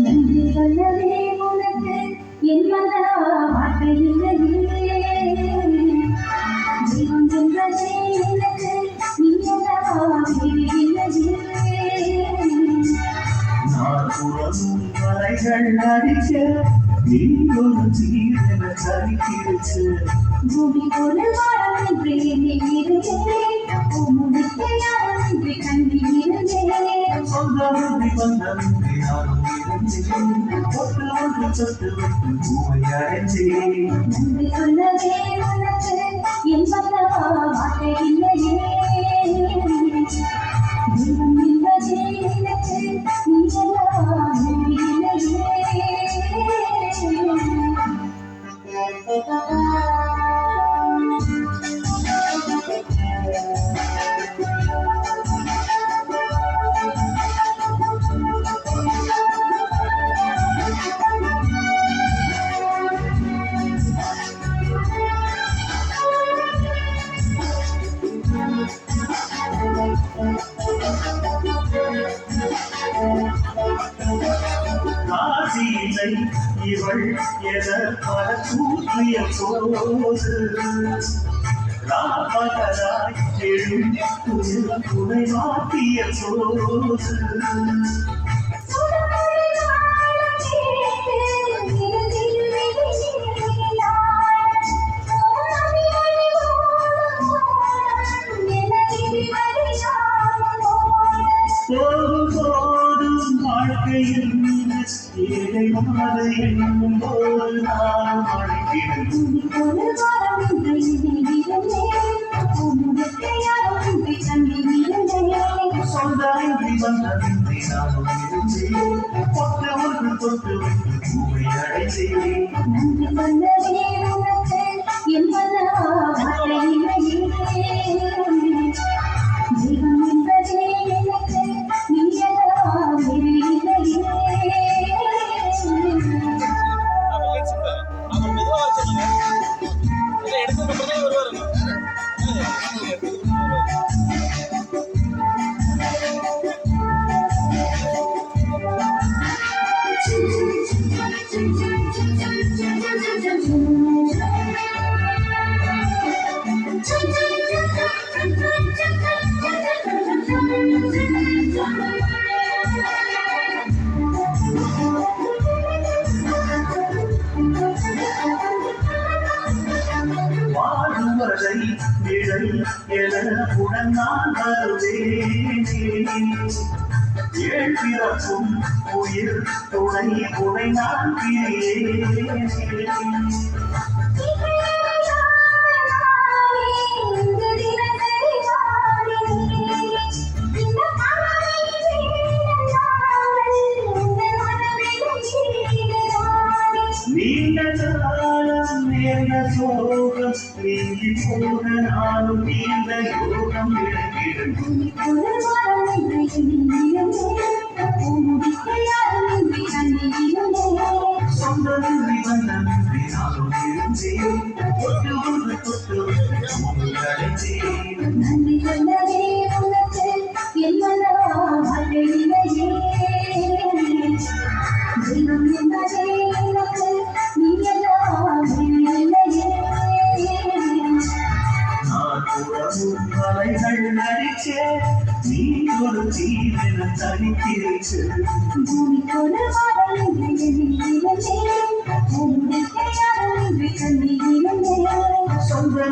நன்றி சொல்லவே உனக்கு என் மன வார்த்தை இல்லையே ஜீவன் சென்றதே எனக்கு நீ மலைகள் அடிக்க நீ ஒரு ஜீவன சரித்திருச்சு பூமி ஒரு வாரம் என்று முடிக்க யாரும் என்று கண்டி இருந்தேன் சொந்தருந்தி வந்தருந்தி நானும் இருந்தேன் ஒட்டு ஒன்று சொட்டு விட்டு பூவை அடைந்தேன் நன்றி சொல்லவே உனக்கு என் மன வார்த்தை இல்லையே ஜீவன் என்பதே எனக்கு நீ காசியிலை இவள் என பல கூற்றிய போது ராமகராய் எழும் துணை மாற்றிய போது போதும் வாழ்க்கையில் ஏழை மாத என்னும் போது நான் அழைக்கிறேன் சொந்தமின்றி வந்ததின்றி நானும் இருந்தேன் தொட்டு ஒன்று தொட்டு விட்டு பூவை அடைந்தேன் ஜீவன் என்பதே எனக்கு நீ வாழுவதை நிழல் என உடன் நான் வருவேன் ஏழ்பிறப்பும் உயிர் துணை உனை நான் பிரிయేன் நீண்ட காலம் நேர்ந்த சோகம் நீங்கி போக நானும் நீண்ட யோகம் இழக்கிறேன் சொந்தமின்றி வந்தமின்றி நானும் இருந்தேன் தொட்டு ஒன்று தொட்டு பூவை அடைந்தேன் நன்றி சொல்லவே உனக்கு என் மன வார்த்தை இல்லையே ஜீவன் என்பதே எனக்கு நீ மலைகள் நடிச்சே நீ ஒரு ஜீவன தனித்திருச்சு பூமிக்கொரு வாரம் என்று